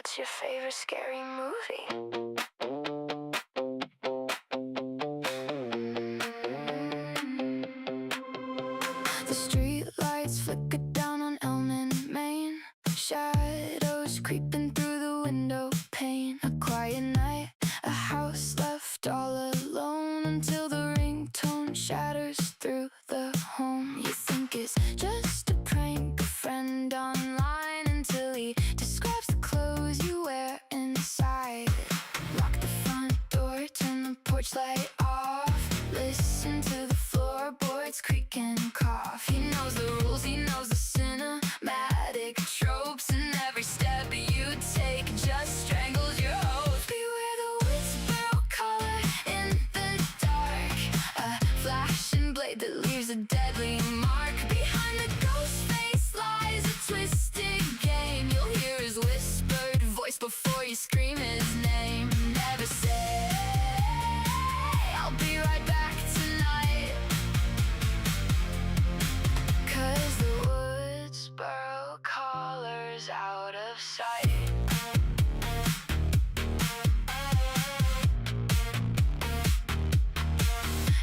What's your favorite scary movie? The street lights flicker down on Elm in Maine. Shadows creeping through the window pane. A quiet night, a house left all alone, until the ringtone shatters through the home. You think it's just a prank, a friend online, until he describes the clothes you wear inside. Lock the front door, turn the porch light off, listen to the floorboards creak and cough. He knows the rules, he knows the cinematic tropes, and every step you take just strangles your hopes. Beware the whisper of color in the dark, a flashing blade that leaves a deadly mark. Behind the ghost face lies a twisted game. You'll hear his whispered voice before you scream his name. Never say, I'll be right back tonight, 'cause the woods burrow collars out of sight.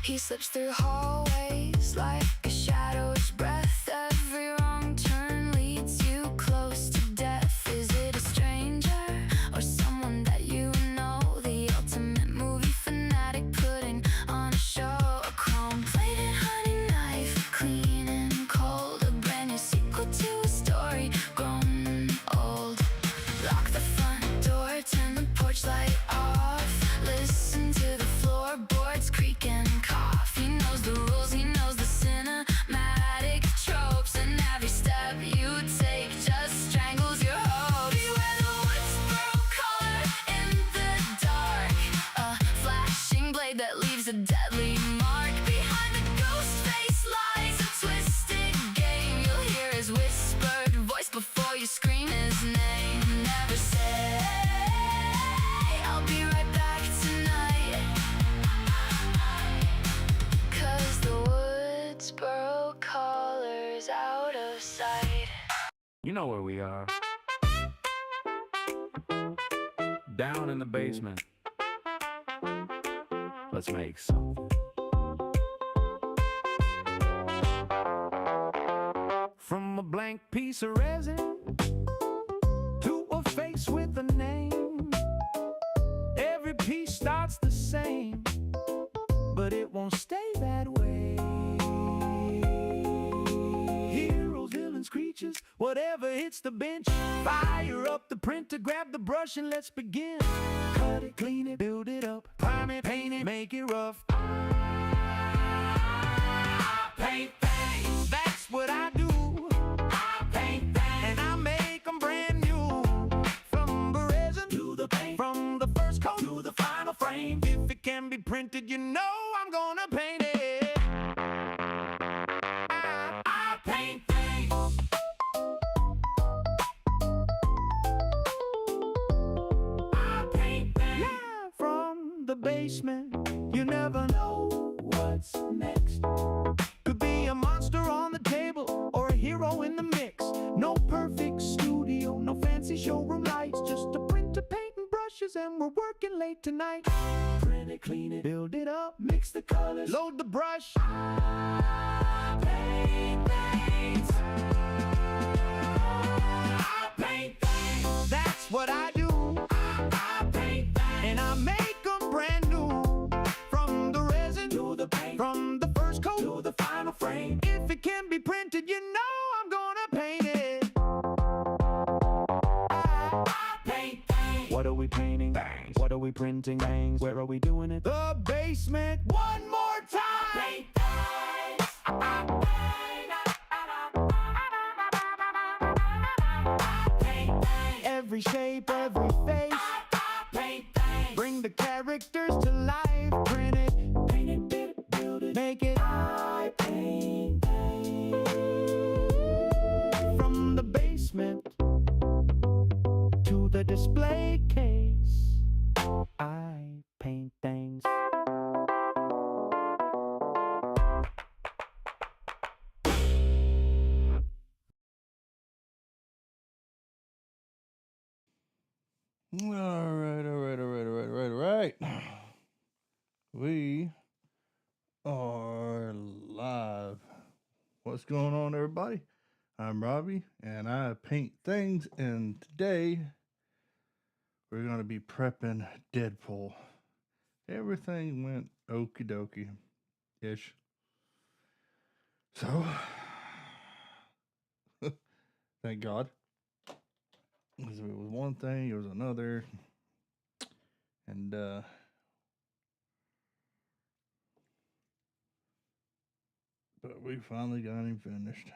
He slips through hallways like a shadow's breath. Every wrong turn leads you close to death. Is it a stranger or someone that you know? The ultimate movie fanatic putting on a show. A chrome-plated hunting knife, clean and cold. A brand new sequel to a story grown old. Lock the front door, turn the porch light off, listen to the floorboards creak and cough. He knows the rules, he knows the cinematic tropes, and every step you take just strangles your hopes. Beware the woods burrow color in the dark, a flashing blade that leaves a deadly mark. Behind the ghost face lies a twisted game. You'll hear his whispered voice before you scream his name. Never say, I'll be right back tonight, 'cause the woods burrow collars out of sight. You know where we are. Down in the basement. Let's make something. From a blank piece of resin to a face with a name, every piece starts the same, but it won't stay that way. Heroes, villains, creatures, whatever hits the bench. Fire up the printer, grab the brush and let's begin. Cut it, clean it, build it up, prime it, paint it, make it rough. I paint things, that's what I do. I paint things, and I make them brand new. From the resin to the paint, from the first coat to the final frame. If it can be printed, you know I'm gonna paint it. I paint things. I paint things. Live from the basement, you never know what's next. Could be a monster on the table or a hero in the mix. No perfect studio, no fancy showroom lights, just a printer, paint, and brushes, and we're working late tonight. Print it, clean it, build it up, mix the colors, load the brush. I paint things. I paint things. That's what I do. I paint things, and I make them brand new. From the resin to the paint, from the first coat to the final frame. If it can be printed, you know I'm gonna paint it. I paint things. What are we painting? Things. What are we printing? Things. Where are we doing it? The basement. One more time. Paint things. Paint things. Every shape, every face. Paint things. Bring the characters to life. Print it, paint it, build it, make it. I paint things. From the basement to the display case, I paint things. All right. We are live. What's going on, everybody? I'm Robbie, and I paint things, and today we're going to be prepping Deadpool. Everything went okie dokie-ish. So, thank God. Because if it was one thing, it was another. And, but we finally got him finished.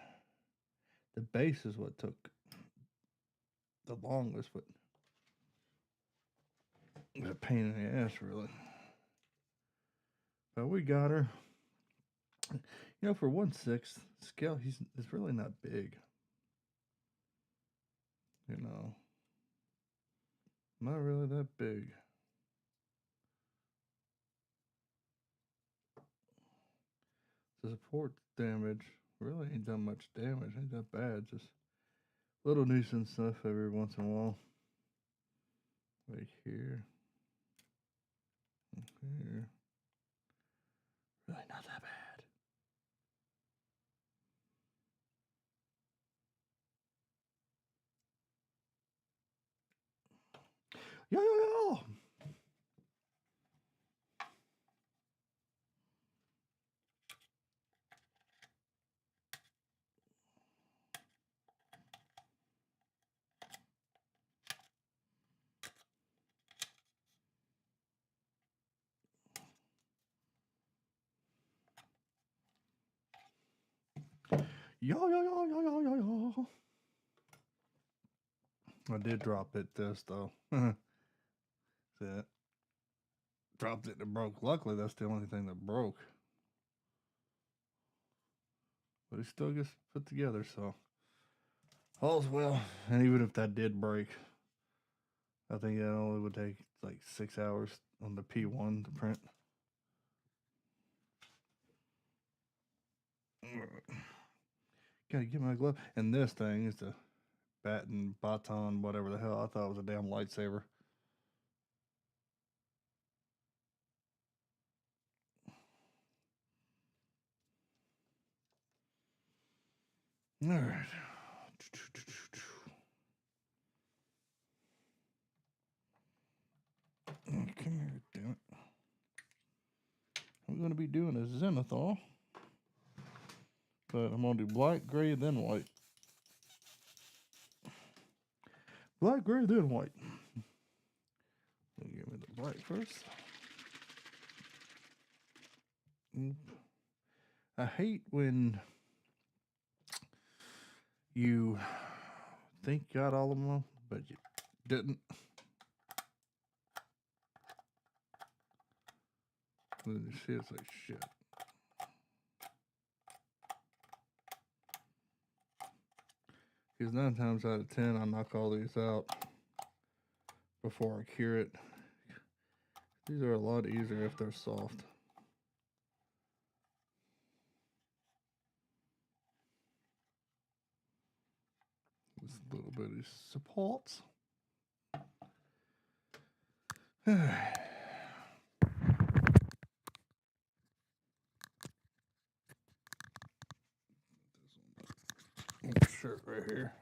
The base is what took the longest, but it was a pain in the ass, really. But we got her. You know, for 1/6 scale, it's really not big. You know, not really that big. The support damage really ain't done much damage. Ain't that bad. Just little nuisance stuff every once in a while. Right here. Here. Really not that bad. Yo. Yo. I did drop it this though. That dropped it and broke. Luckily, that's the only thing that broke. But it still gets put together, so all's well. And even if that did break, I think that only would take like 6 hours on the P1 to print. Gotta get my glove. And this thing is the baton, whatever the hell. I thought it was a damn lightsaber. All right. Come here, damn it. I'm going to be doing a Zenith, but I'm going to do black, gray, then white. Black, gray, then white. Give me the black first. I hate when you think you got all of them, but you didn't. Then you see it's like shit. Because 9 times out of 10, I knock all these out before I cure it. These are a lot easier if they're soft. This little bitty supports. Shirt right here.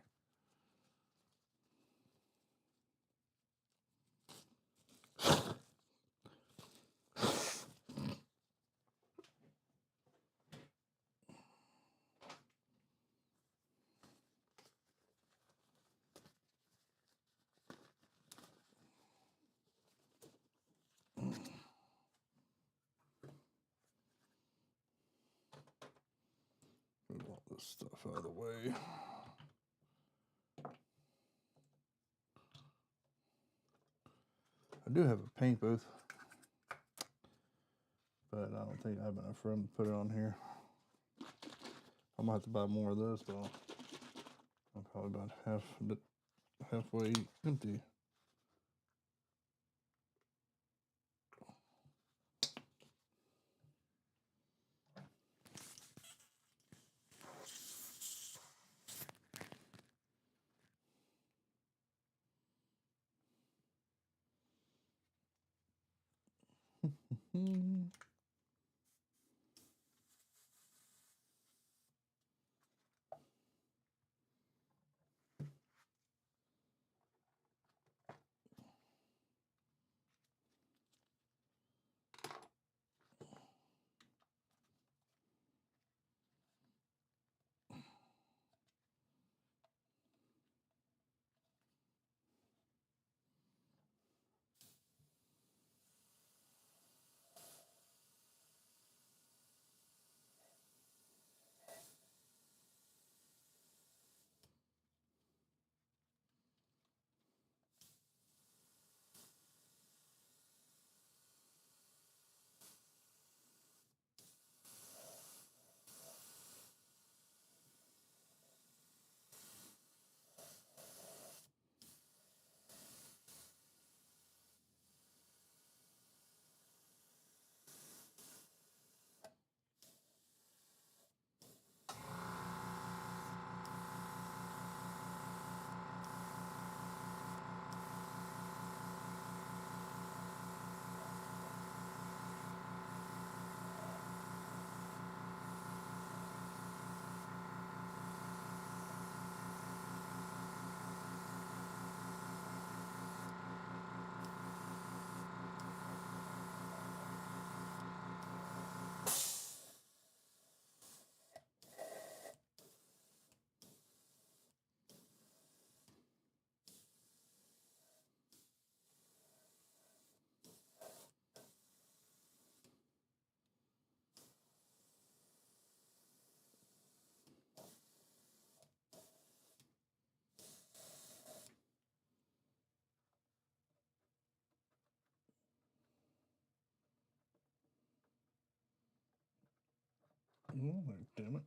Move all this stuff out of the way. I do have a paint booth, but I don't think I have enough room to put it on here. I'm gonna have to buy more of this though. I'm probably about halfway empty. Oh, damn it.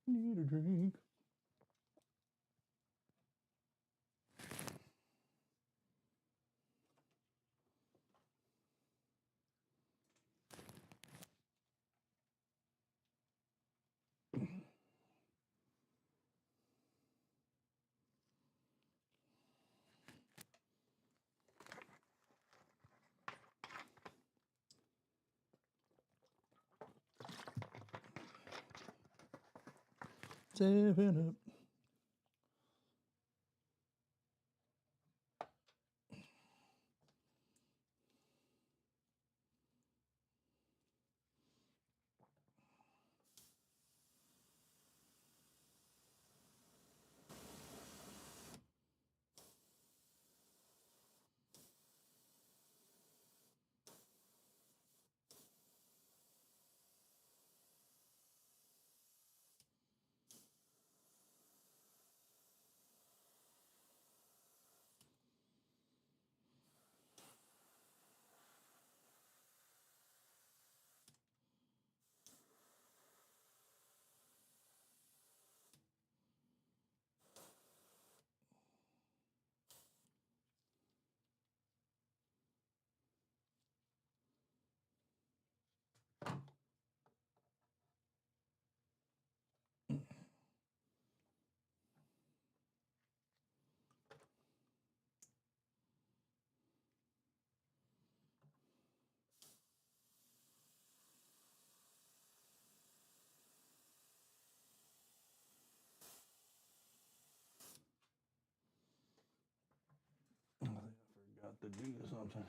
Need a drink. Seven up. I think I forgot to do something.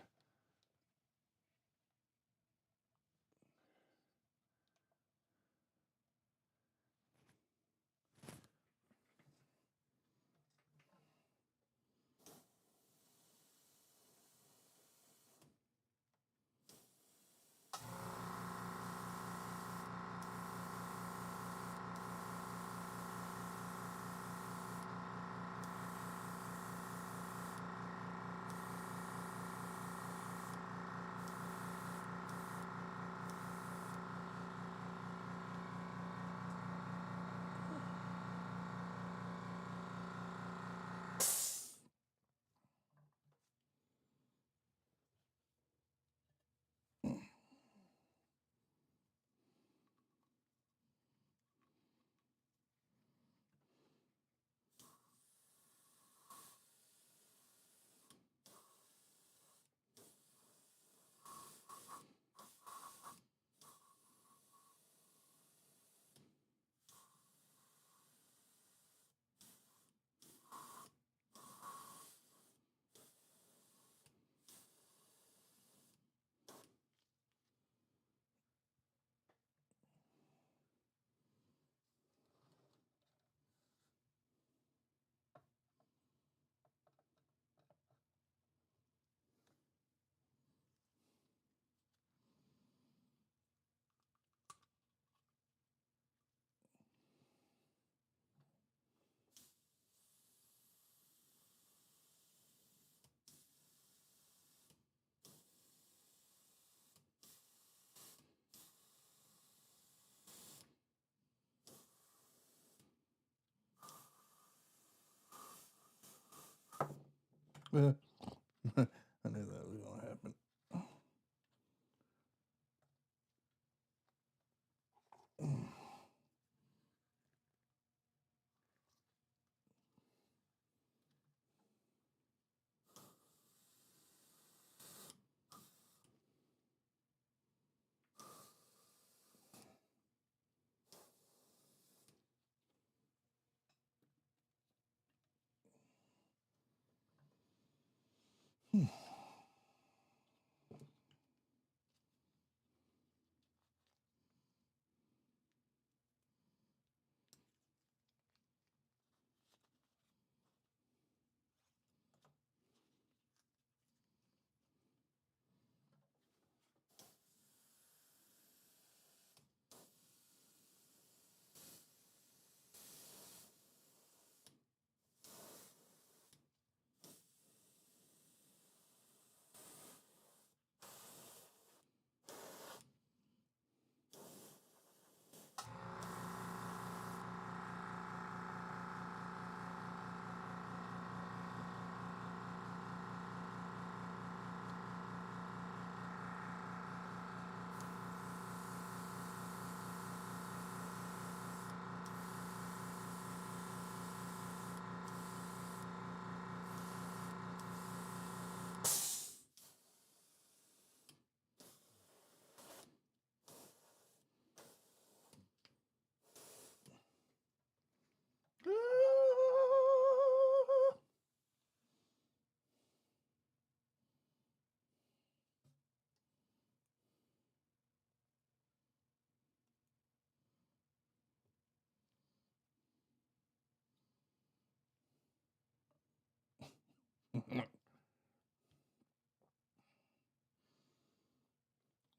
I knew that was going to happen.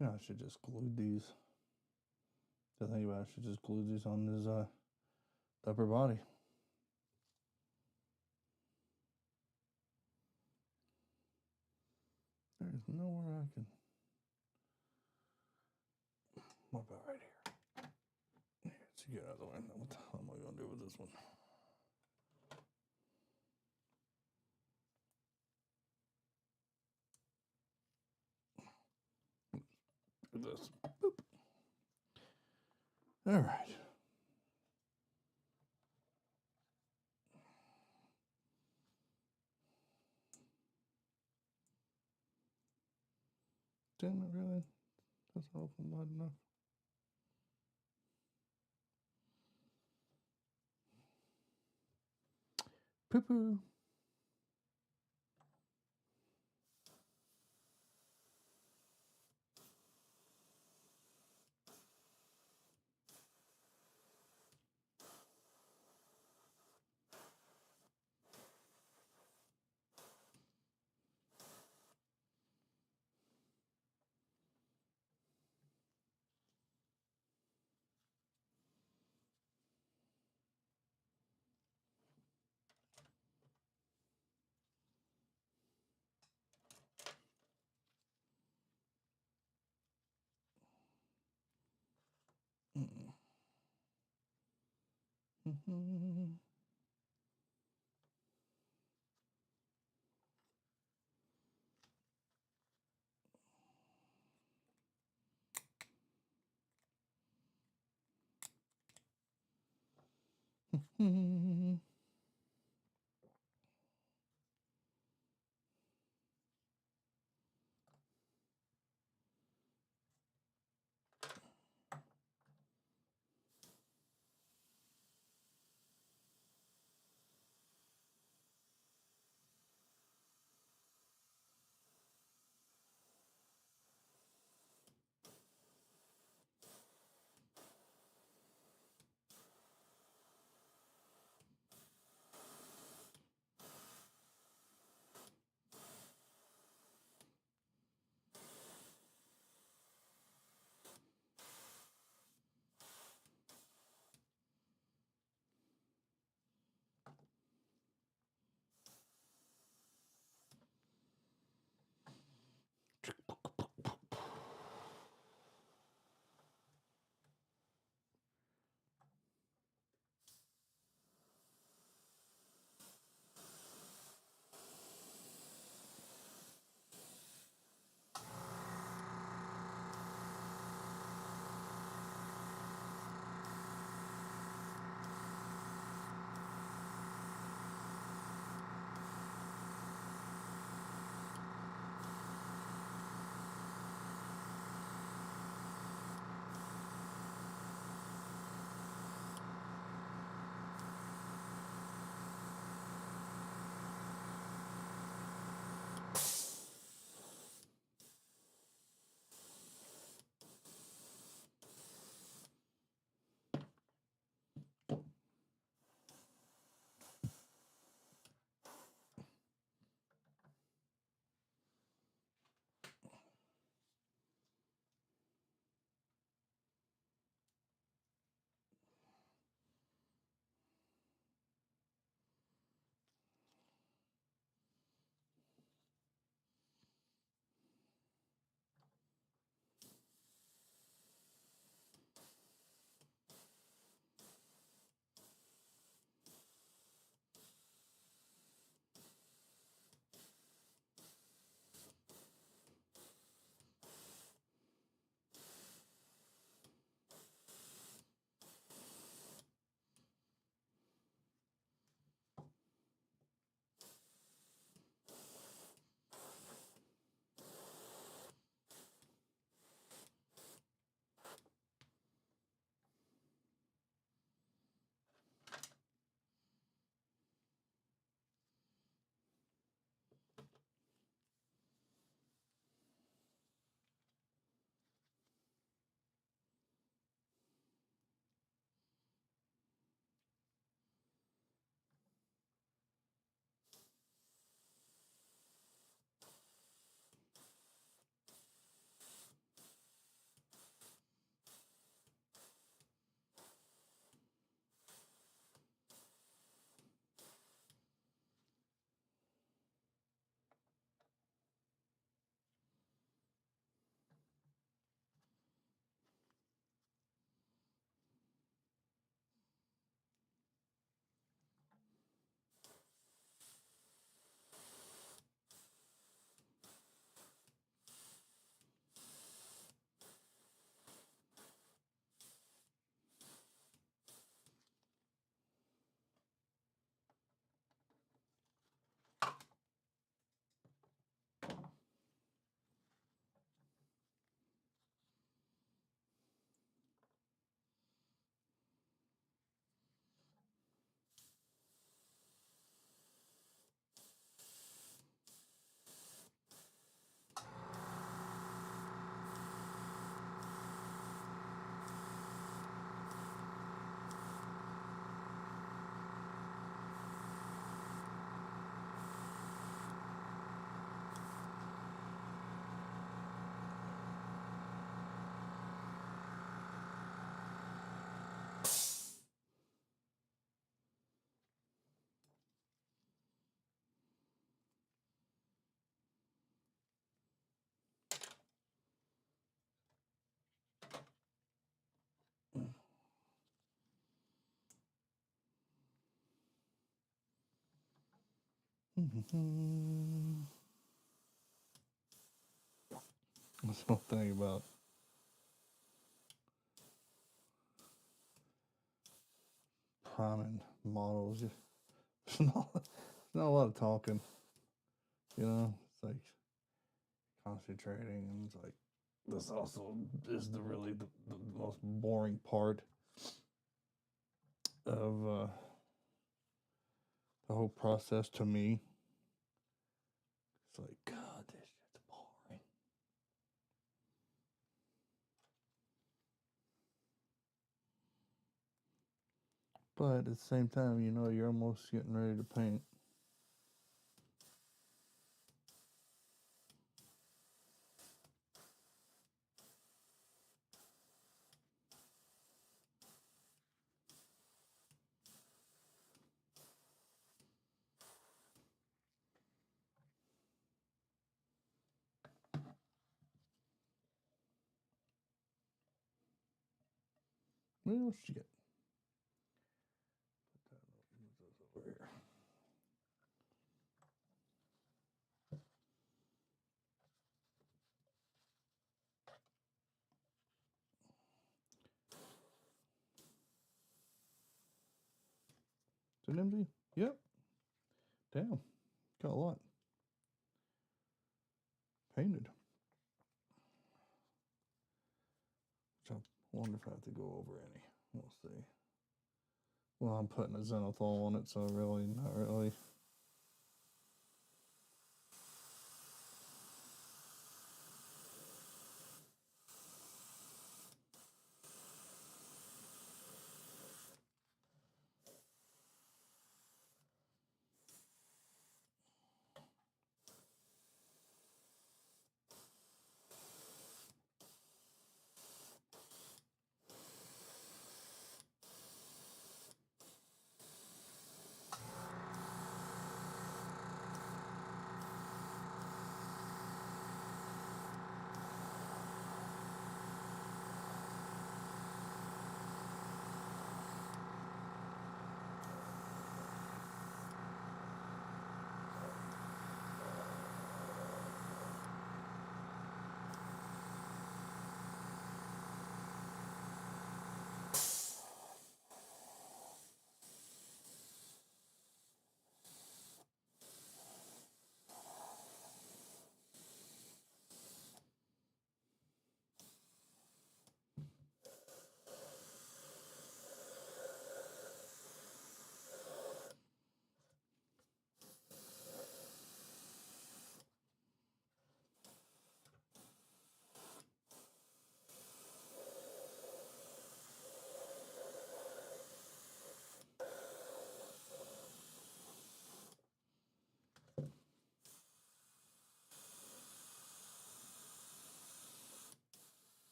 Yeah, I should just glue these. To think about it, I should just glue these on his upper body. There's nowhere I can. What about right here? Let's get out of the way. What the hell am I going to do with this one? Do this. Boop. All right. Damn it, really? That's open wide enough. Poo poo. That's one thing about priming models. There's not a lot of talking. You know, it's like concentrating, and it's like this also is the most boring part of the whole process to me. It's like, God, this shit's boring. But at the same time, you know, you're almost getting ready to paint. Well, shit. Put that over here. Is it empty? Yep. Damn. Got a lot painted. Which I wonder if I have to go over any. We'll see. Well, I'm putting a Zenith on it, so really, not really.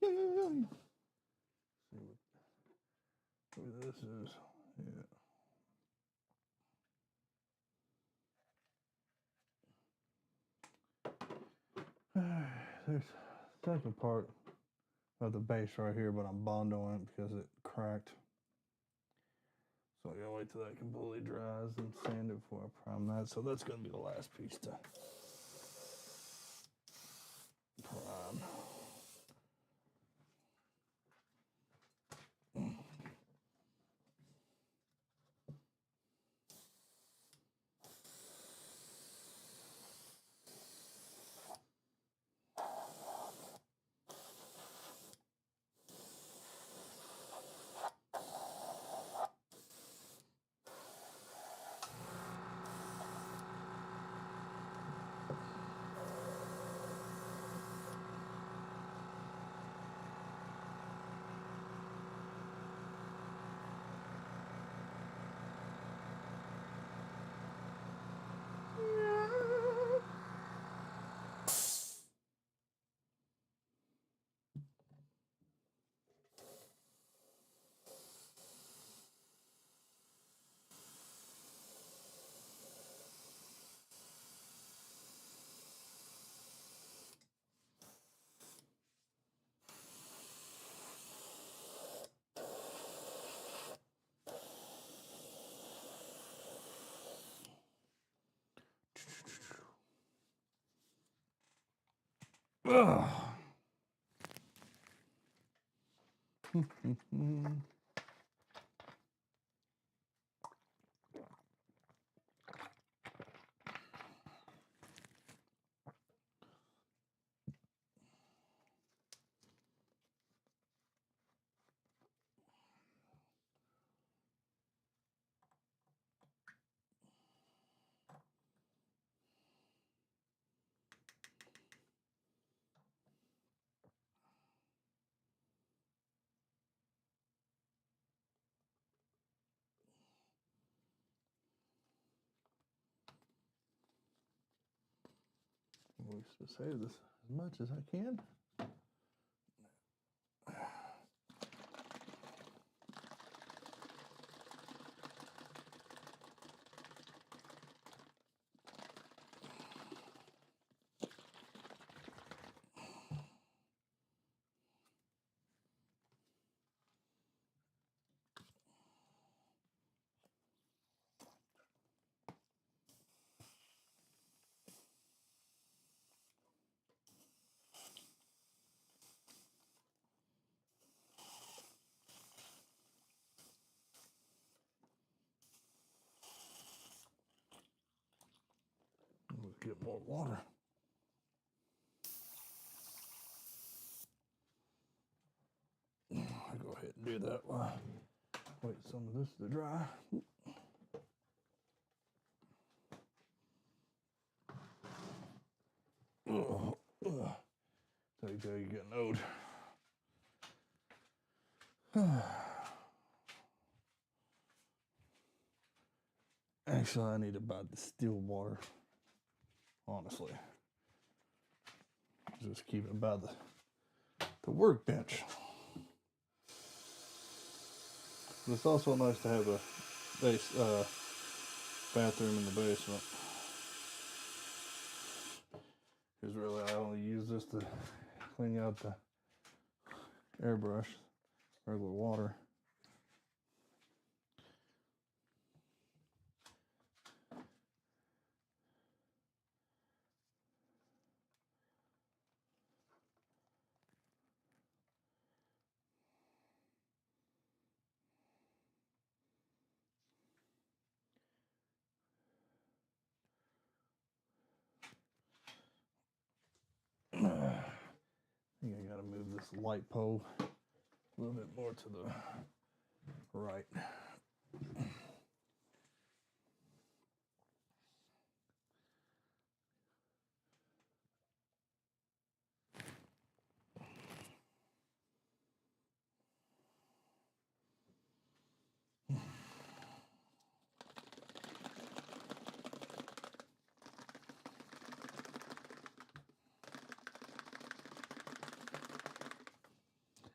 Yeah. See what this is. Yeah. There's the second part of the base right here, but I'm bondoing it because it cracked. So I gotta wait till that completely dries and sand it before I prime that. So that's gonna be the last piece to prime. Ugh. I'm going to save this as much as I can. Let's get more water. I'll go ahead and do that while I wait some of this to dry. Tell you getting old. Actually, I need to buy the still water. Honestly, just keep it by the workbench. It's also nice to have a bathroom in the basement. Because really, I only use this to clean out the airbrush, regular water. I think I gotta move this light pole a little bit more to the right.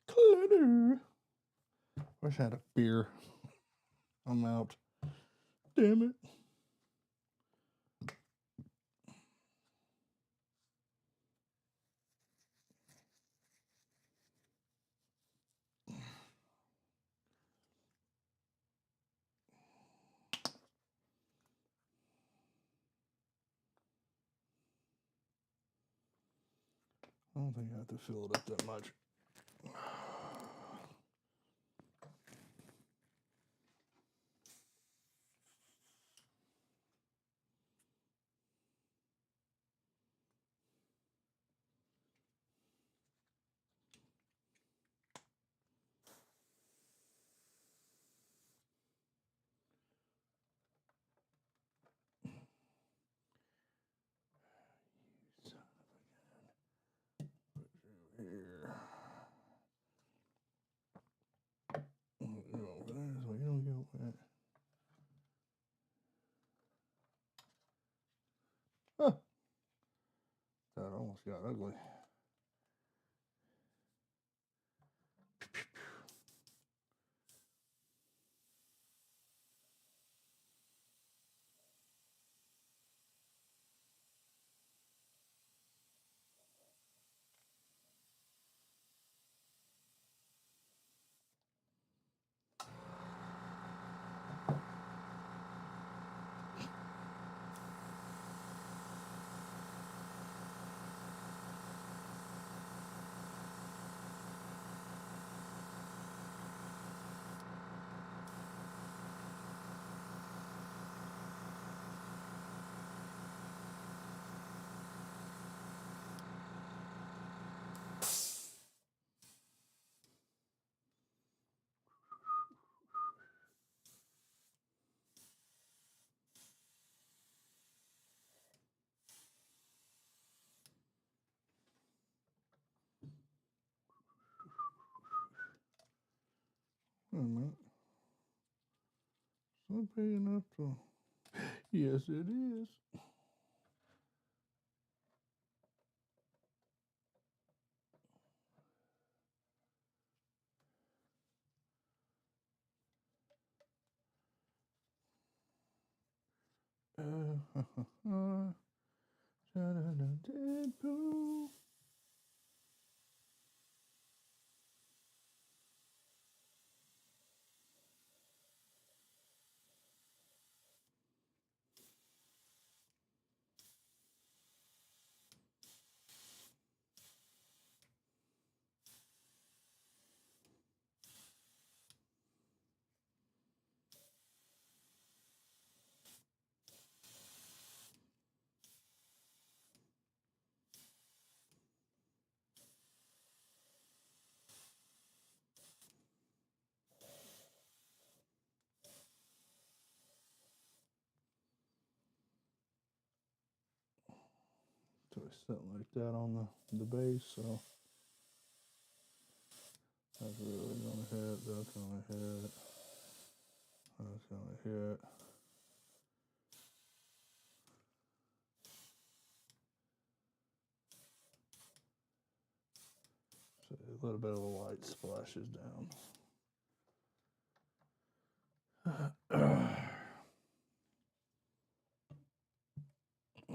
Clutter. Wish I had a beer. I'm out. Damn it. I don't think I have to fill it up that much. Here. Over there so you don't get wet. Huh. That almost got ugly. Wait a minute. It's not big enough to. Yes, it is. Deadpool. So it's sitting like that on the base, so that's really gonna hit, that's gonna hit, that's gonna hit. So a little bit of the light splashes down.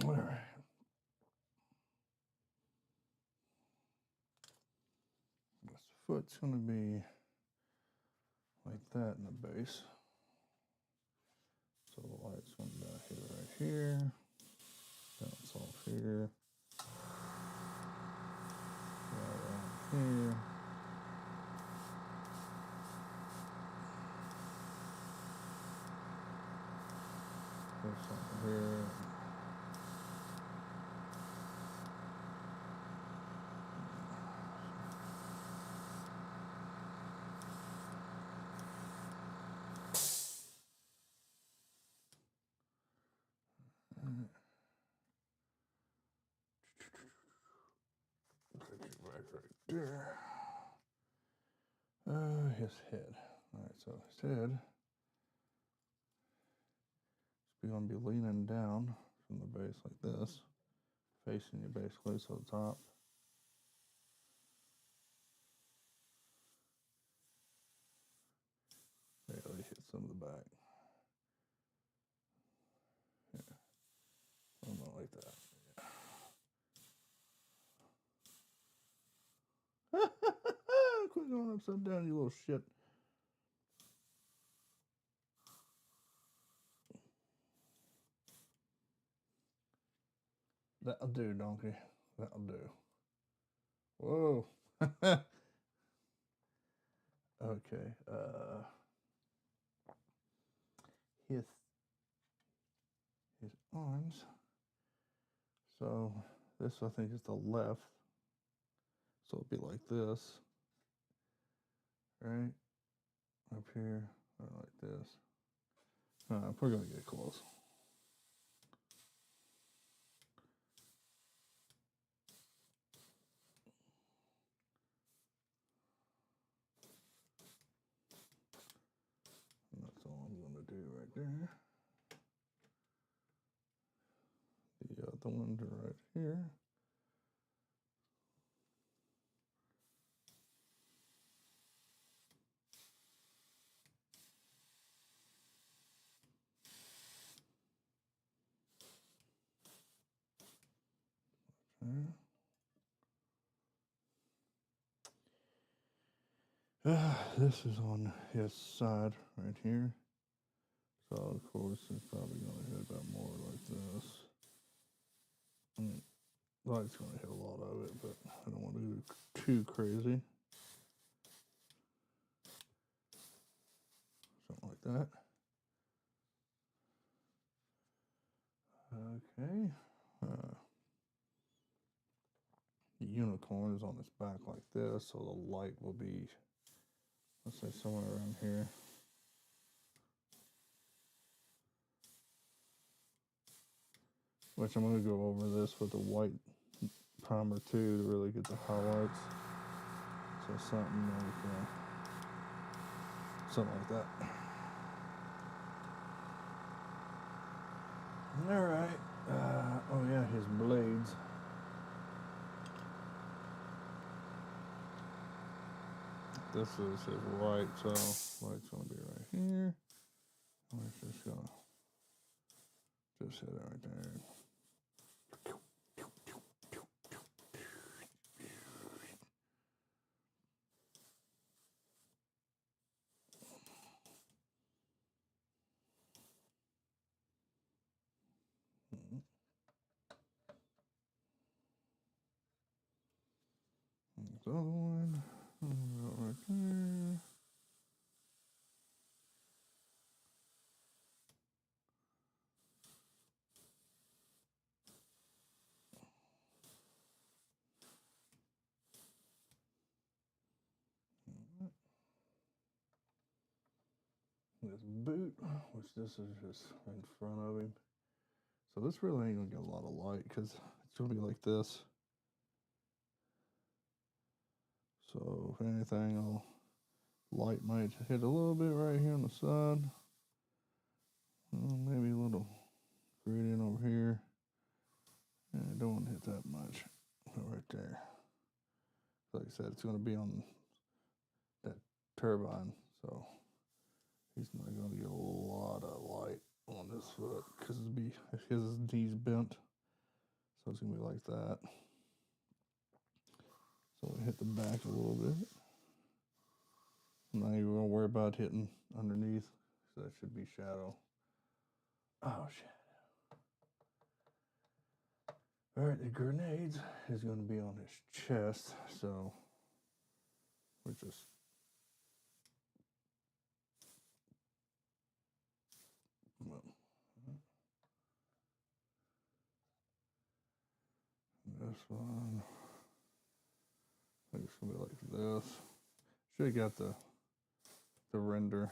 All right. This foot's gonna be like that in the base. So the light's going down here, right here. Bounce off here. Right around here. There's something here. Right there. His head. All right, so his head is going to be leaning down from the base like this, facing you basically, so the top. Barely hit some of the back. Yeah, something like that. Quit going upside down, you little shit. That'll do, donkey. That'll do. Whoa. Okay. His arms. So this I think is the left. So it'll be like this. Right? Up here. Or like this. We're gonna get close. And that's all I'm gonna do right there. The other ones are right here. This is on his side right here. So of course it's probably gonna hit about more like this. I mean, light's gonna hit a lot of it, but I don't want to do too crazy. Something like that. Okay. The unicorn is on its back like this, so the light will be, let's say, somewhere around here. Which I'm going to go over this with the white primer too to really get the highlights. So something like something like that. All right. Oh yeah, his blades. This is his light, so light's gonna be right here. We're just gonna hit it right there. The other one right there. This boot, which this is just in front of him. So this really ain't gonna get a lot of light because it's gonna be like this. So if anything, light might hit a little bit right here on the side. Maybe a little gradient over here. And I don't want to hit that much. Right there. Like I said, it's going to be on that turbine, so he's not going to get a lot of light on this foot because his knee's bent. So it's going to be like that. So we hit the back a little bit. I'm not even going to worry about hitting underneath, so that should be shadow. Oh, shit. All right, the grenades is going to be on his chest, so we're just this one. I think it's gonna be like this. Should have got the render,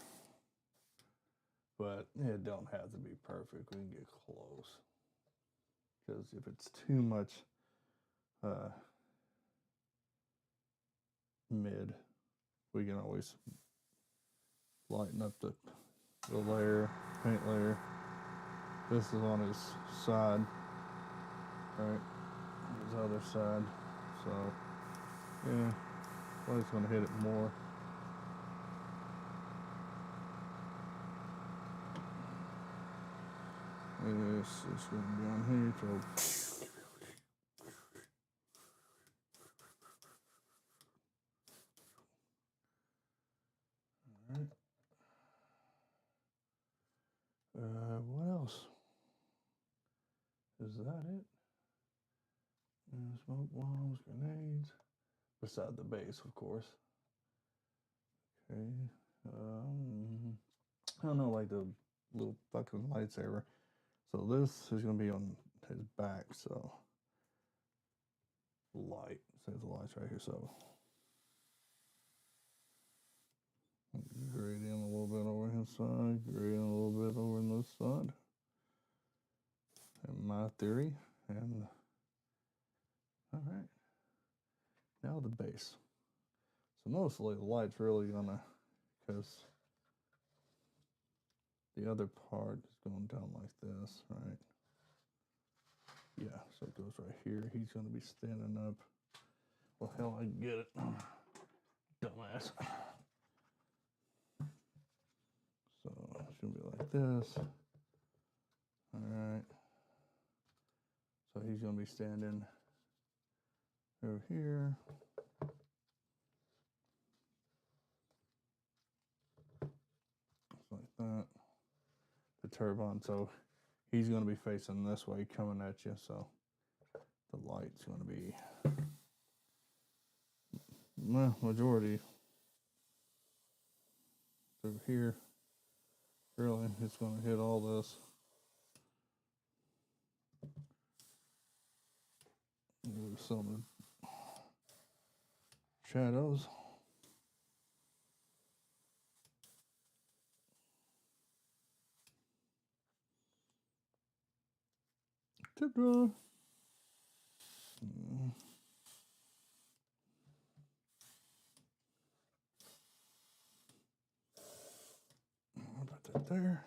but it don't have to be perfect. We can get close. Because if it's too much mid, we can always lighten up the layer, paint layer. This is on his side, right? His other side. So, yeah, light's gonna hit it more. This is gonna be on here, so. What else? Is that it? Smoke bombs, grenades. Beside the base, of course. Okay. I don't know, like the little fucking lightsaber. So this is gonna be on his back, so light. Says the light's right here, so gradient a little bit over his side, gradient a little bit over on this side. And my theory, and all right. Now the base. So mostly the light's really gonna, because the other part is going down like this, right? Yeah, so it goes right here. He's gonna be standing up. Well, hell, I can get it. Dumbass. So it's gonna be like this. All right. So he's gonna be standing over here. Just like that. The turbine. So he's gonna be facing this way, coming at you. So the light's gonna be majority over here. Really, it's gonna hit all this. Some shadows. Tip draw. there.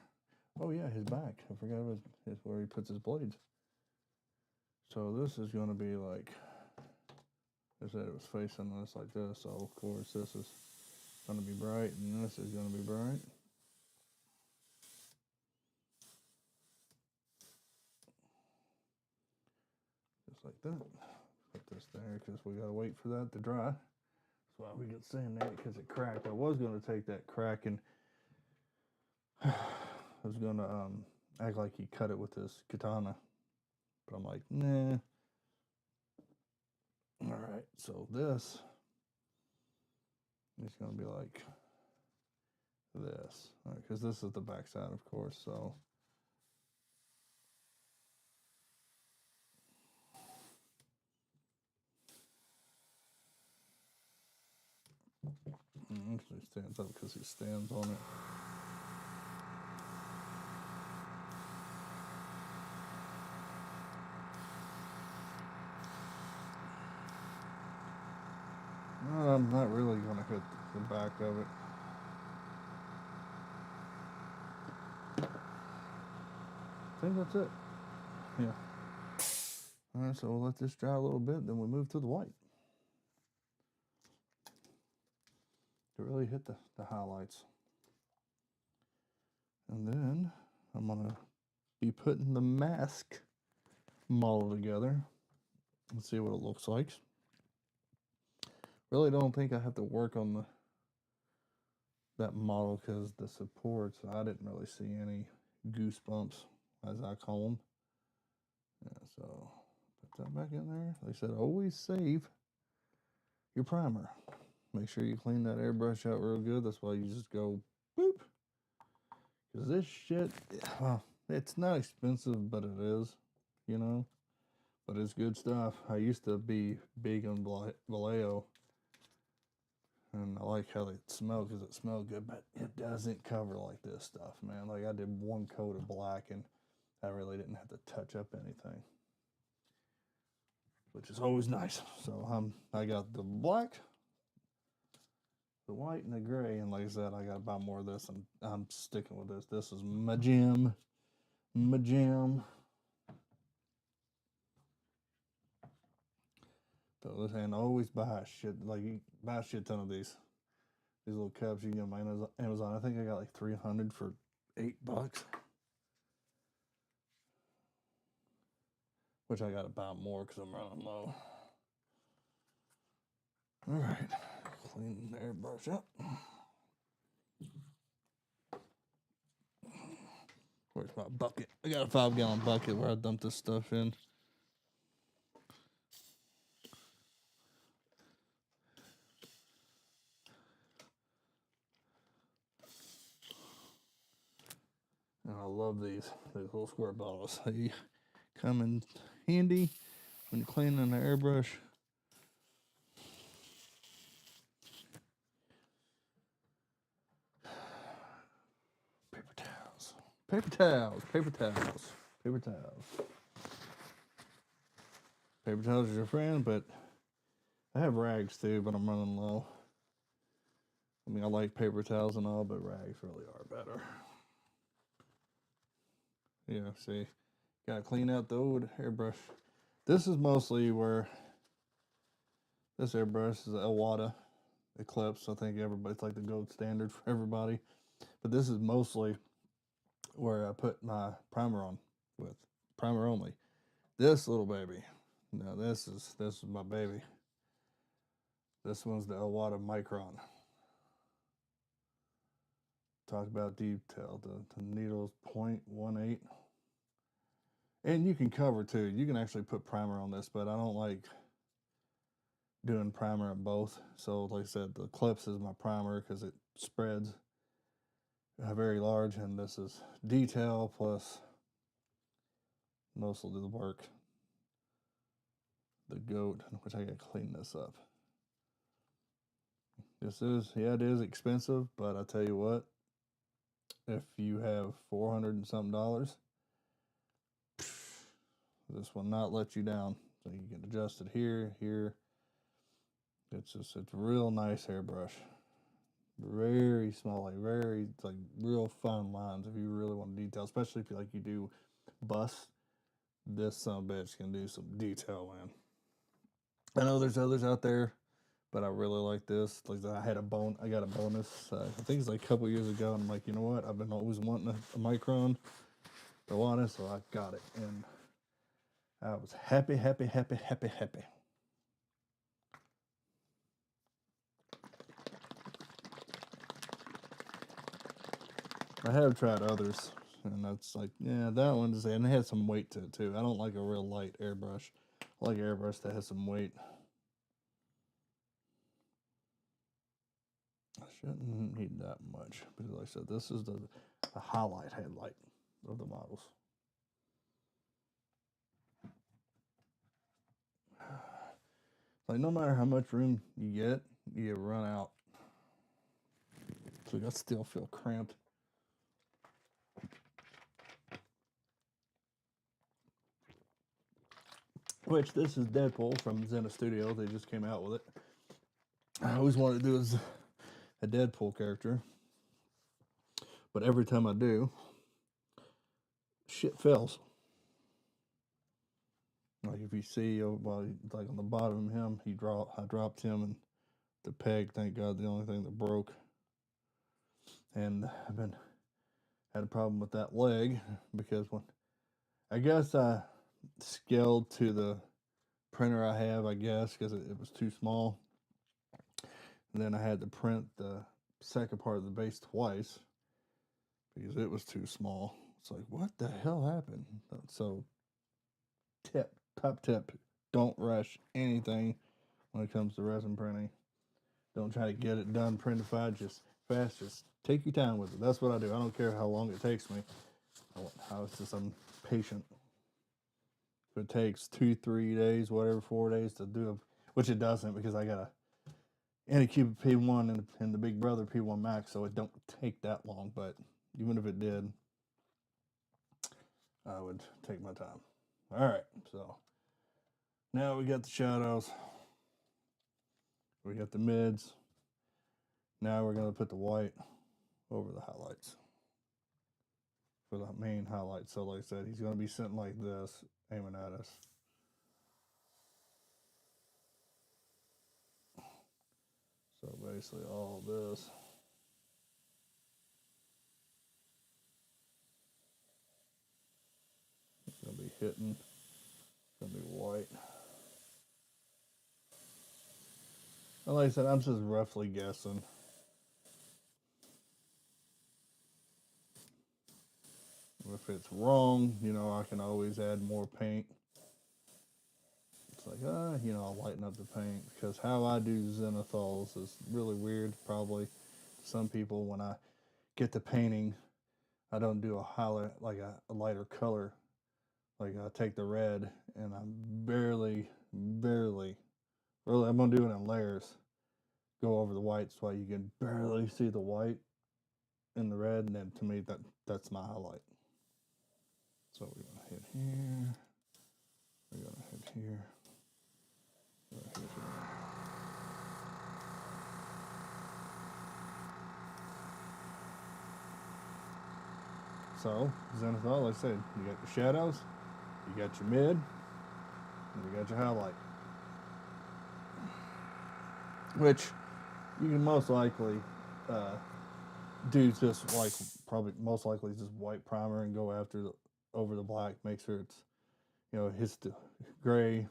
Oh yeah, his back. I forgot about his where he puts his blades. So this is going to be like, I said it was facing us like this. So of course this is going to be bright, and this is going to be bright. Just like that. Put this there because we got to wait for that to dry. That's why we get saying that, because it cracked. I was going to take that crack and I was going to act like he cut it with this katana. But I'm like, nah. All right, so this is going to be like this. All right, because this is the back side, of course, so. Actually stands up because he stands on it. I'm not really going to hit the back of it. I think that's it. Yeah. All right, so we'll let this dry a little bit, then we move to the white. To really hit the highlights. And then I'm going to be putting the mask model together. Let's see what it looks like. Really don't think I have to work on that model because the supports, I didn't really see any goosebumps, as I call them. Yeah, so put that back in there. They said always save your primer. Make sure you clean that airbrush out real good. That's why you just go boop. Because this shit, well, it's not expensive, but it is, you know. But it's good stuff. I used to be big on Vallejo. And I like how they smell because it smells good, but it doesn't cover like this stuff, man. Like I did one coat of black and I really didn't have to touch up anything, which is always nice. So I got the black, the white, and the gray. And like I said, I got to buy more of this. I'm sticking with this. This is my jam. My jam. So, and always buy shit. Like, you buy a shit ton of these little cups. You can get them on Amazon. I think I got like 300 for $8. Which I got to buy more because I'm running low. All right. Clean the airbrush up. Where's my bucket? I got a 5-gallon bucket where I dump this stuff in. And I love these little square bottles. They come in handy when you're cleaning the airbrush. Paper towels. Paper towels. Paper towels. Paper towels. Paper towels is your friend, but I have rags too, but I'm running low. I mean, I like paper towels and all, but rags really are better. Yeah, see, gotta clean out the old airbrush. This is mostly where this airbrush is a Iwata Eclipse. I think everybody's like the gold standard for everybody. But this is mostly where I put my primer on with primer only. This little baby. Now this is my baby. This one's the Iwata Micron. Talk about detail. The needle's 0.18. And you can cover too. You can actually put primer on this, but I don't like doing primer on both. So like I said, the Eclipse is my primer because it spreads very large, and this is detail plus most of the work. The goat, which I gotta clean this up. This is, yeah, it is expensive, but I tell you what, if you have $400 and something, this will not let you down. So you can adjust it here. It's a real nice hairbrush. Very small, like very like real fine lines if you really want to detail, especially if you like you do busts. This son of a bitch can do some detail, man. I know there's others out there, but I really like this. Like I got a bonus. I think it's like a couple years ago, and I'm like, you know what? I've been always wanting a micron to want it, so I got it, and I was happy. I have tried others, and that's like, yeah, that one's, and it has some weight to it too. I don't like a real light airbrush. I like an airbrush that has some weight. I shouldn't need that much because, like I said, this is the highlight headlight of the models. Like, no matter how much room you get, you run out. So I still feel cramped. Which, this is Deadpool from Zenith Studios. They just came out with it. I always wanted to do a Deadpool character, but every time I do, shit fails. Like if you see, well, like on the bottom of him, I dropped him, and the peg, thank God, the only thing that broke. And I've had a problem with that leg because I guess I scaled to the printer I have, I guess, because it was too small. And then I had to print the second part of the base twice because it was too small. It's like, what the hell happened? So, top tip, don't rush anything when it comes to resin printing. Don't try to get it done printified just fast. Just take your time with it. That's what I do. I don't care how long it takes me. I'm patient. If it takes 2, 3 days, whatever, 4 days to do it, which it doesn't because I got a Anycube P1 and the Big Brother P1 Max, so it don't take that long. But even if it did, I would take my time. All right, so now we got the shadows. We got the mids. Now we're going to put the white over the highlights for the main highlight. So like I said, he's going to be sitting like this, aiming at us. So basically all this. It's going to be hitting. It's going to be white. And like I said, I'm just roughly guessing. If it's wrong, I can always add more paint. It's like, I'll lighten up the paint because how I do zenithols is really weird. Probably to some people, when I get to painting, I don't do a highlight like a lighter color. Like I take the red and I'm barely, really, I'm gonna do it in layers. Go over the white so you can barely see the white in the red, and then to me that's my highlight. So we're gonna hit here. We're gonna hit here. So, zenithal, like I said, you got your shadows, you got your mid, and you got your highlight. Which you can most likely do just like probably most likely just white primer and go over the black, make sure it's hits the gray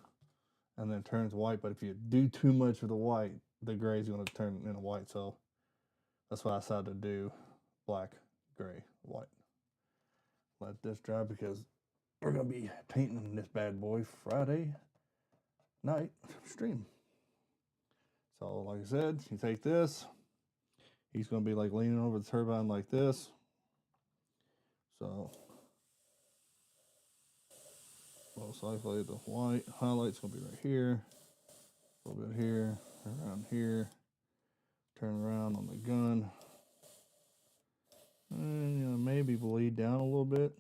and then turns white. But if you do too much of the white, the gray is going to turn into white. So that's why I decided to do black, gray, white. Let this dry because we're going to be painting this bad boy Friday night stream. So like I said, you take this. He's going to be like leaning over the turbine like this. So most likely the white highlight's going to be right here. A little bit here, around here. Turn around on the gun. And maybe bleed down a little bit.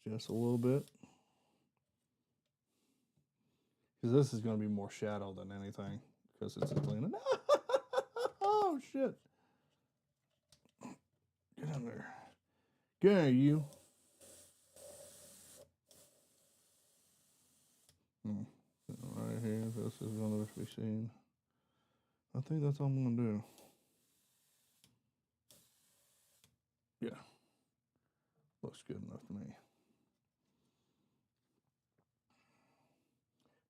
Just a little bit. Because this is going to be more shadow than anything. Because it's a clean. Oh, shit. Get in there. Get in there, you. Right here, this is going to be seen. I think that's all I'm going to do. Yeah. Looks good enough to me.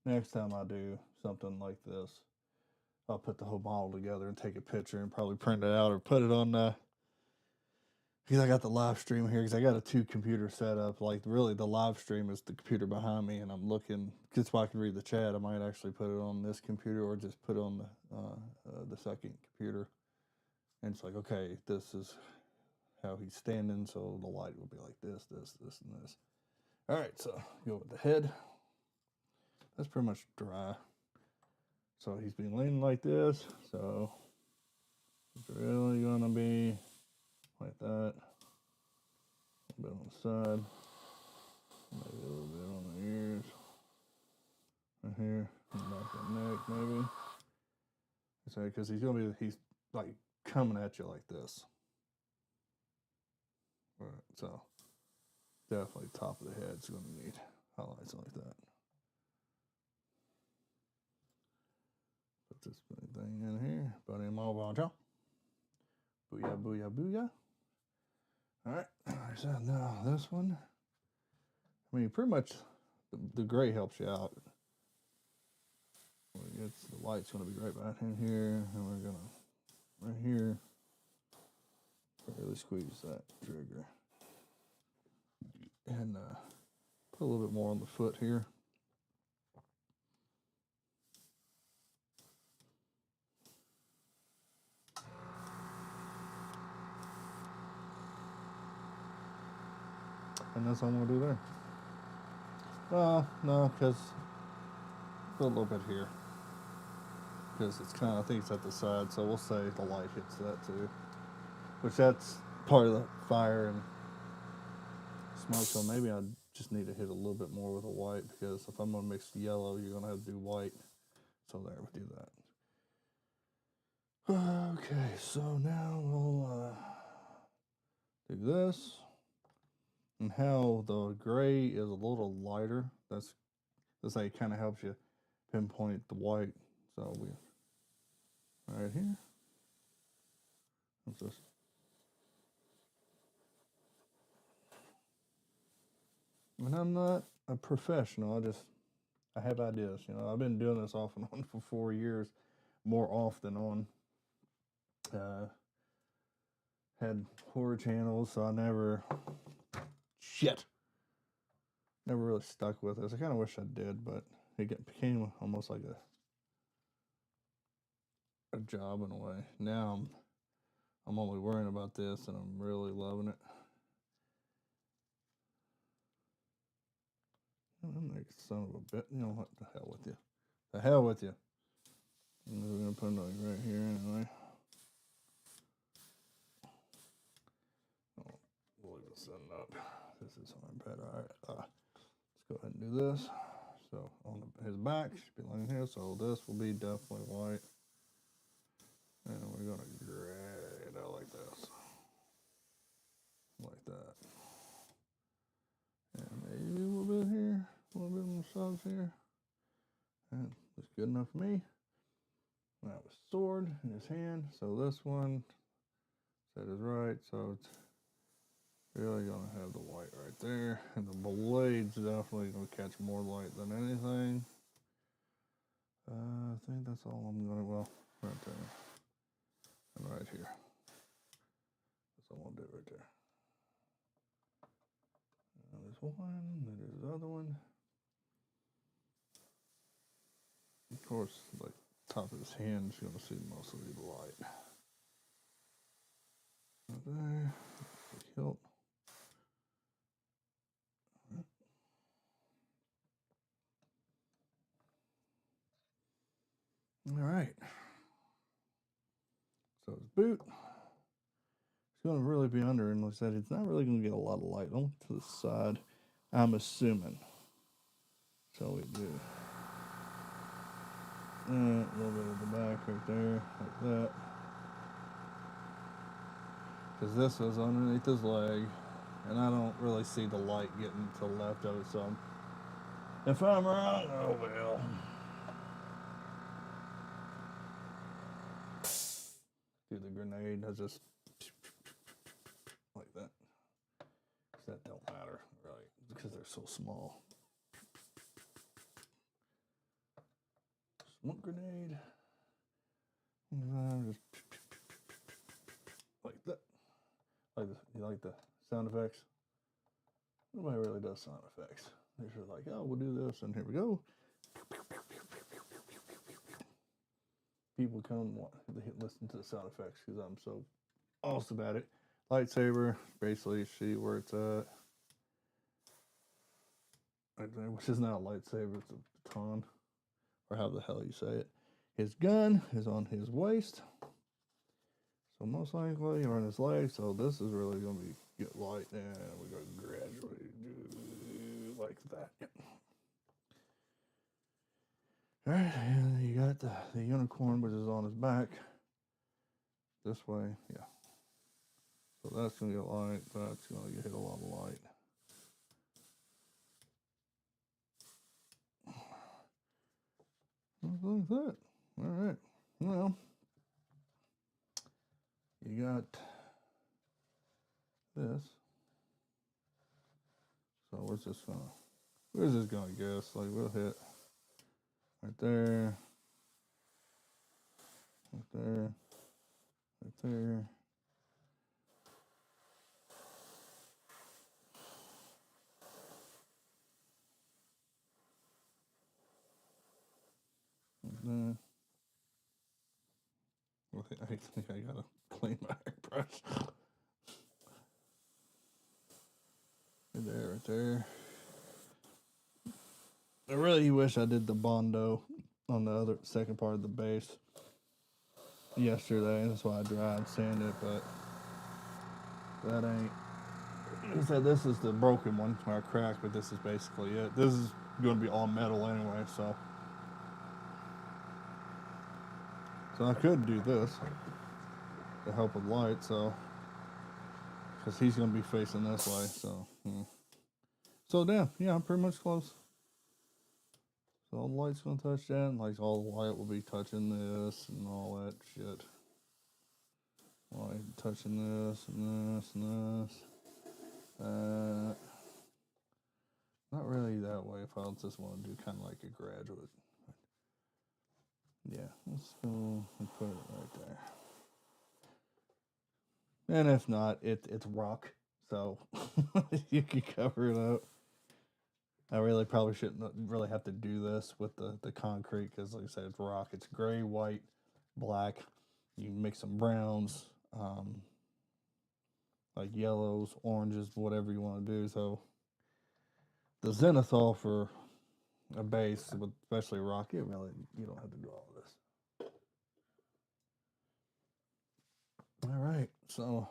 Next time I do something like this, I'll put the whole model together and take a picture and probably print it out or put it on because I got the live stream here because I got a 2-computer setup. Like, really, the live stream is the computer behind me, and I'm looking, just so I can read the chat, I might actually put it on this computer or just put it on the second computer. And it's like, okay, this is how he's standing, so the light will be like this, this, this, and this. All right, so go with the head. That's pretty much dry. So he's been leaning like this, so it's really gonna be like that. A bit on the side, maybe a little bit on the ears, right here, and back of the neck, maybe. So, because he's like coming at you like this. All right, so definitely top of the head's gonna need highlights like that. Put this thing in here, put him all on top. Booyah, booyah, booyah. All right, so now this one. I mean, pretty much the gray helps you out. The light's going to be right back in here, and we're going to, right here, really squeeze that trigger. And put a little bit more on the foot here. And that's all I'm going to do there. No, because put a little bit here. Because it's kind of, I think it's at the side, so we'll say the light hits that too. Which that's part of the fire and smoke, so maybe I just need to hit a little bit more with a white, because if I'm going to mix yellow, you're going to have to do white. So there, we do that. Okay, so now we'll do this. And how the gray is a little lighter, that's how it kind of helps you pinpoint the white. So we, right here. What's this? And I'm not a professional, I have ideas. You know, I've been doing this off and on for 4 years, more off than on. Had horror channels, so I never really stuck with this. I kind of wish I did, but it became almost like a job in a way. Now I'm only worrying about this, and I'm really loving it. I'm like, son of a bit. You know what? The hell with you. The hell with you. And we're gonna put it like right here anyway. Oh, we'll even set it up. This is on bed. All right. Let's go ahead and do this. So on his back should be laying here. So this will be definitely white. And we're gonna gray it out like this. Like that. And maybe a little bit here. A little bit on the sides here. And that's good enough for me. That was sword in his hand. So this one that is right. So it's really gonna have the white right there. And the blade's definitely gonna catch more light than anything. I think that's all I'm gonna, well, right there. And right here. That's all I'm gonna do right there. Now there's one, then there's the other one. Of course, like top of his hand, you're gonna see mostly the light. Right there, the hilt. All right. So his boot. It's going to really be under, and like I said, it's not really going to get a lot of light. Only to the side, I'm assuming. So we do a little bit of the back right there, like that. because this was underneath his leg, and I don't really see the light getting to the left of it. So if I'm wrong, oh well. Do the grenade, I just like that. That don't matter, right? Because they're so small. Smoke grenade. Just like that. Like you like the sound effects? Nobody really does sound effects. They're just like, oh, we'll do this, and here we go. People come listen to the sound effects because I'm so awesome at it. Lightsaber, basically, see where it's at. Which is not a lightsaber, it's a baton, or how the hell you say it. His gun is on his waist, so most likely or on his leg. So this is really going to be get light, and we're going to gradually do like that. Yep. All right, and you got the unicorn, which is on his back. This way, yeah. So that's going to get light. That's going to hit a lot of light. Like that. All right. Well, you got this. So where's this gonna guess? Like we'll hit right there, right there, right there. I think I gotta clean my airbrush. Right there, right there. I really wish I did the Bondo on the other second part of the base yesterday. That's why I dried and sanded it, but that ain't. Like I said, this is the broken one, or cracked, but this is basically it. This is going to be all metal anyway, so I could do this to help with light, so because he's going to be facing this way, so so yeah, I'm pretty much close. So all the light's going to touch that, and like all the light will be touching this and all that shit. Light touching this and this and this. Not really that way if I just want to do kind of like a graduate. Yeah, let's go and put it right there. And if not, it's rock, so you can cover it up. I really probably shouldn't really have to do this with the concrete because, like I said, it's rock. It's gray, white, black. You mix some browns, like yellows, oranges, whatever you want to do. So the Zenith for a base, with especially rock, you don't have to do all this. All right, so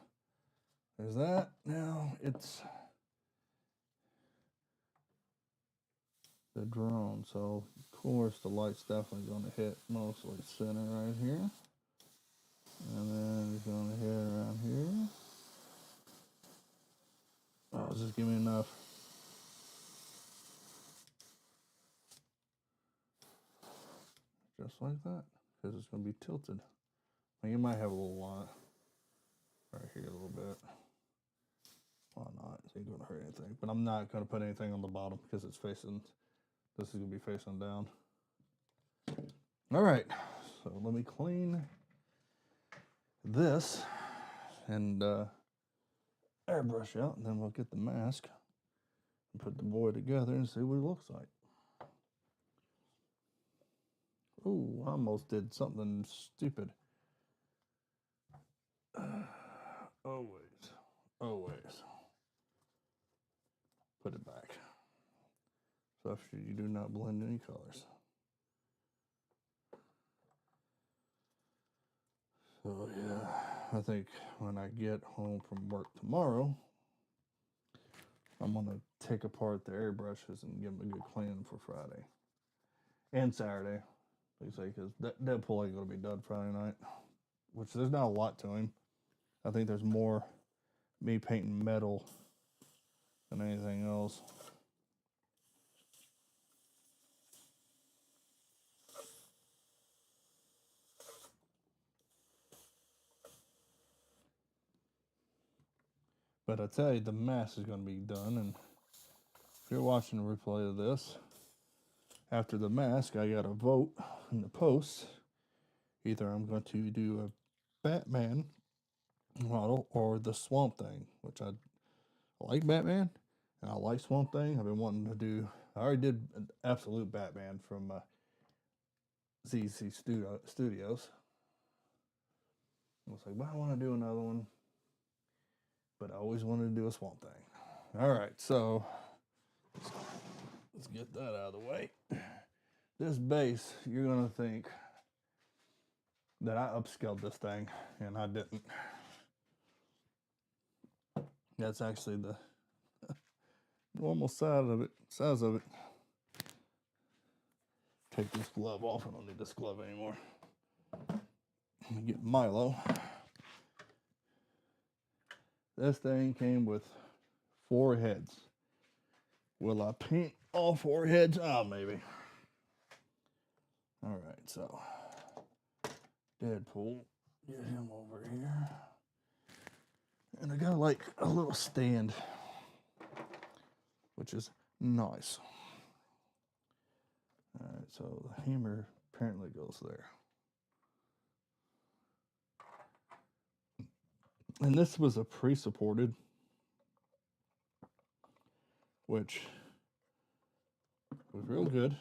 there's that. Now it's the drone. So of course the light's definitely going to hit mostly center right here, and then it's going to hit around here. Oh, just give me enough. Just like that, because it's going to be tilted. Well, you might have a little lot right here a little bit. Why not? It ain't going to hurt anything. But I'm not going to put anything on the bottom because it's facing, this is going to be facing down. All right, so let me clean this and airbrush out, and then we'll get the mask and put the boy together and see what it looks like. Ooh, I almost did something stupid. Always. Put it back. So you do not blend any colors. So yeah, I think when I get home from work tomorrow, I'm gonna take apart the airbrushes and give them a good cleaning for Friday and Saturday. Like I say, because Deadpool ain't gonna be done Friday night, which there's not a lot to him. I think there's more me painting metal than anything else. But I tell you, the mask is going to be done, and if you're watching a replay of this, after the mask, I got a vote in the post. Either I'm going to do a Batman model or the Swamp Thing, which I like Batman, and I like Swamp Thing. I've been wanting to do, I already did an absolute Batman from Zenith Studios. I was like, well, I want to do another one, but I always wanted to do a Swamp Thing. All right, so let's get that out of the way. This base, you're going to think that I upscaled this thing, and I didn't. That's actually the normal size of it. Take this glove off. I don't need this glove anymore. Let me get Milo. This thing came with 4 heads. Will I paint all 4 heads? Oh, maybe. All right, so Deadpool, get him over here. And I got like a little stand, which is nice. All right, so the hammer apparently goes there. And this was a pre-supported, which was real good.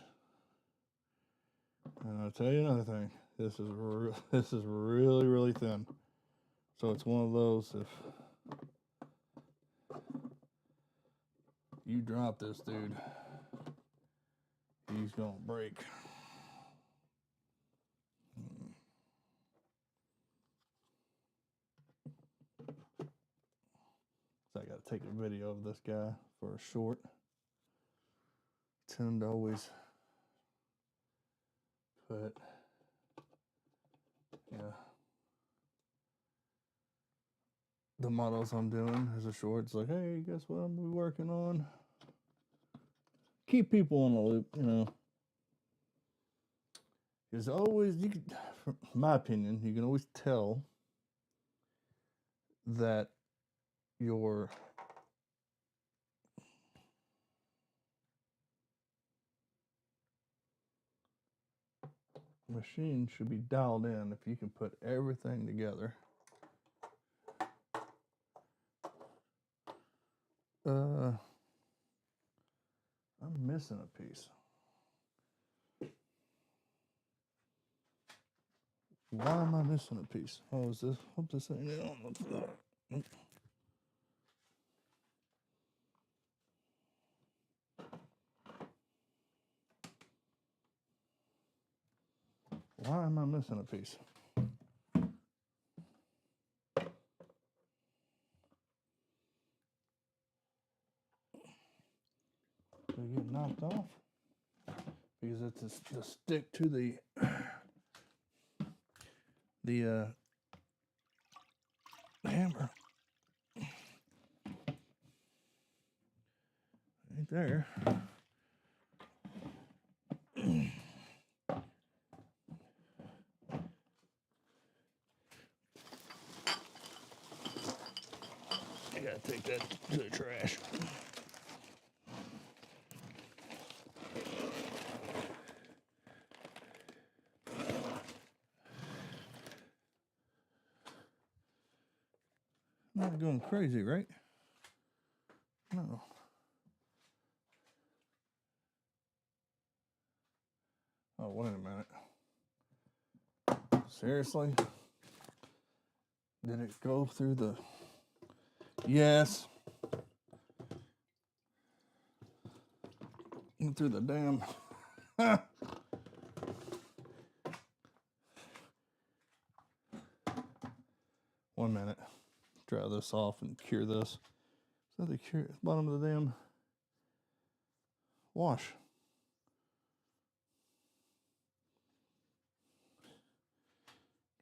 And I'll tell you another thing. This is really, really thin. So it's one of those, if you drop this dude, he's gonna break. So I gotta take a video of this guy for a short. Tend to always put, the models I'm doing as a short. It's like, hey, guess what I'm gonna be working on? Keep people on the loop, you know. There's always, from my opinion, you can always tell that your machine should be dialed in if you can put everything together. I'm missing a piece. Why am I missing a piece? Oh, is this? Hope this ain't it on the floor. Why am I missing a piece? Did it get knocked off? Because it's to stick to the hammer. Right there. I gotta take that to the trash. I'm not going crazy, right? No. Oh, wait a minute. Seriously? Did it go through the... Yes. Went through the damn... 1 minute. Dry this off and cure this. Is that the bottom of the damn wash?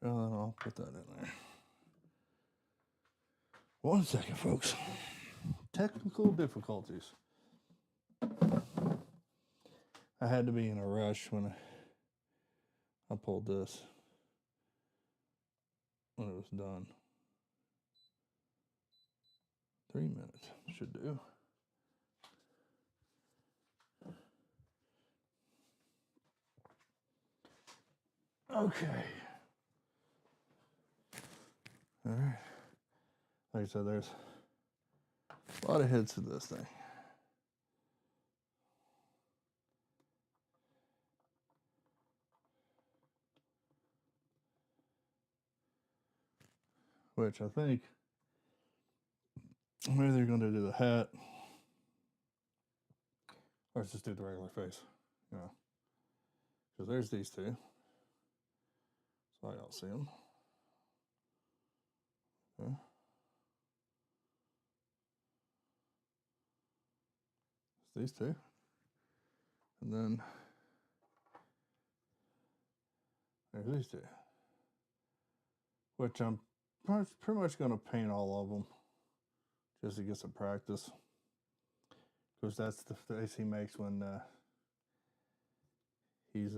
Dry that off, put that in there. 1 second, folks. Technical difficulties. I had to be in a rush when I pulled this when it was done. 3 minutes should do. Okay. All right. Like I said, there's a lot of hits to this thing. Which I think maybe they're going to do the hat. Or let's just do the regular face. You know. Because there's these two. So y'all see them. Okay. It's these two. And then there's these two. Which I'm pretty much going to paint all of them. Just to get some practice. Because that's the face he makes when he's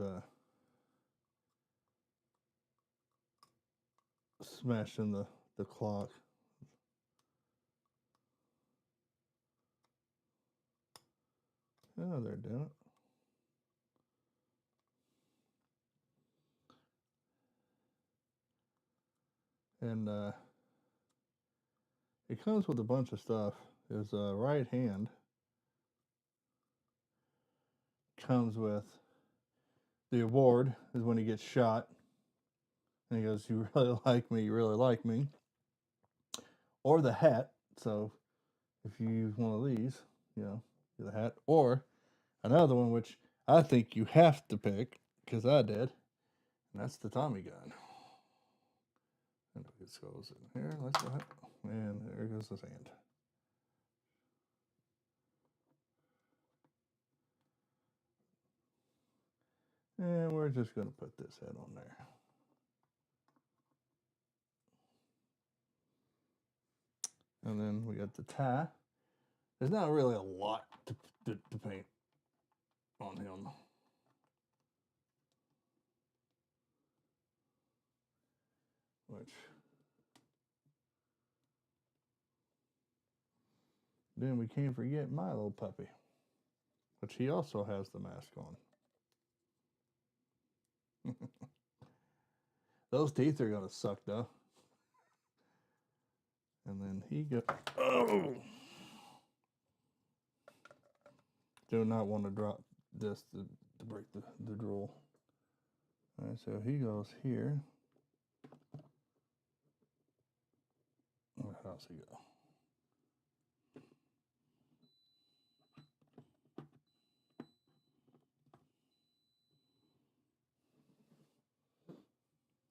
smashing the clock. Oh, they're doing it. And it comes with a bunch of stuff. His right hand comes with the award, is when he gets shot. And he goes, "You really like me, you really like me." Or the hat. So if you use one of these, you know, the hat. Or another one, which I think you have to pick, because I did. And that's the Tommy gun. And it goes in here like that. And there goes his hand. And we're just going to put this head on there. And then we got the tie. There's not really a lot to paint on him. Which, then we can't forget my little puppy, which he also has the mask on. Those teeth are going to suck, though. And then he got, oh! Do not want to drop this to break the drool. All right, so he goes here. How's he go?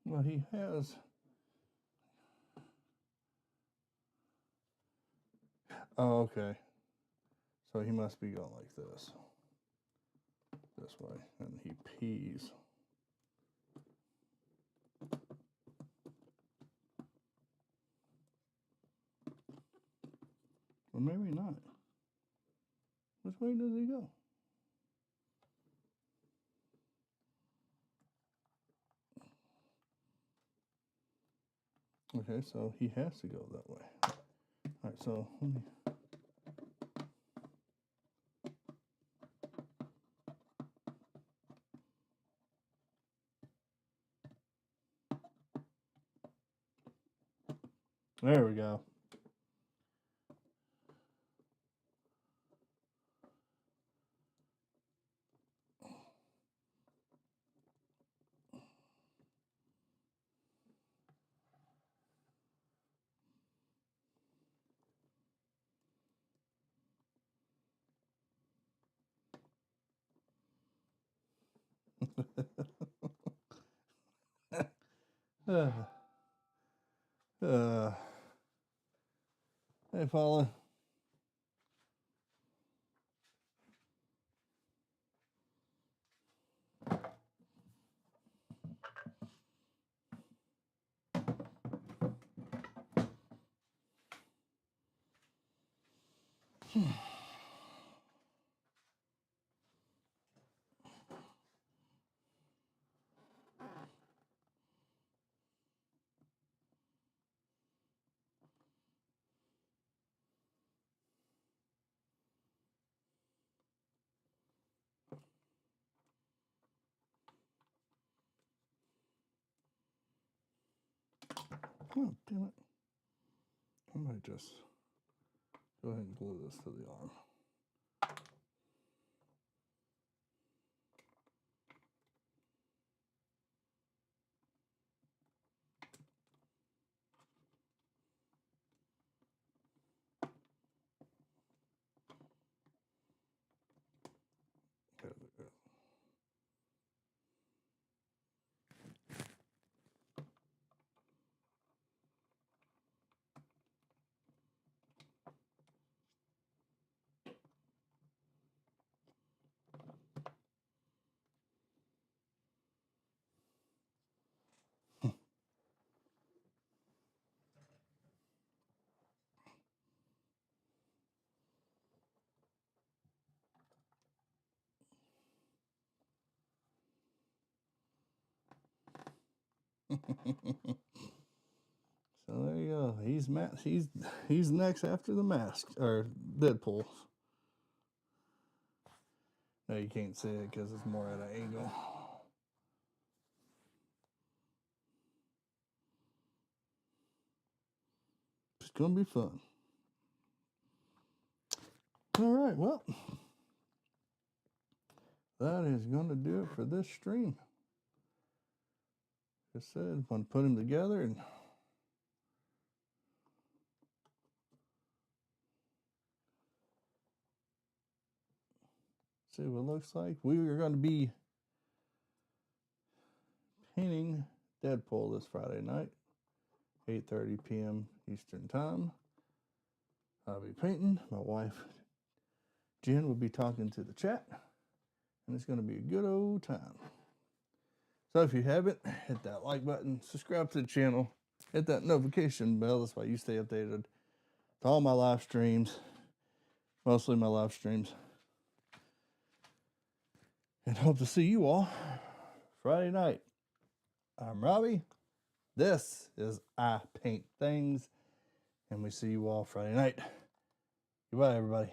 Well, he has. Oh, okay. So he must be going like this way, and he pees. Or maybe not. Which way does he go? Okay, so he has to go that way. All right, so let me. There we go. Hey, Paula. Oh, damn it. I might just go ahead and glue this to the arm. Okay, there. So there you go. He's next after the mask or Deadpool. No, you can't see it because it's more at an angle. It's gonna be fun. All right, well, that is gonna do it for this stream. Like I said, I'm gonna put them together and see what it looks like. We are going to be painting Deadpool this Friday night, 8:30 p.m. Eastern Time. I'll be painting. My wife, Jen, will be talking to the chat, and it's going to be a good old time. So if you haven't, hit that like button, subscribe to the channel, hit that notification bell. That's why you stay updated to all my live streams, mostly my live streams. And hope to see you all Friday night. I'm Robbie. This is I Paint Things. And we see you all Friday night. Goodbye, everybody.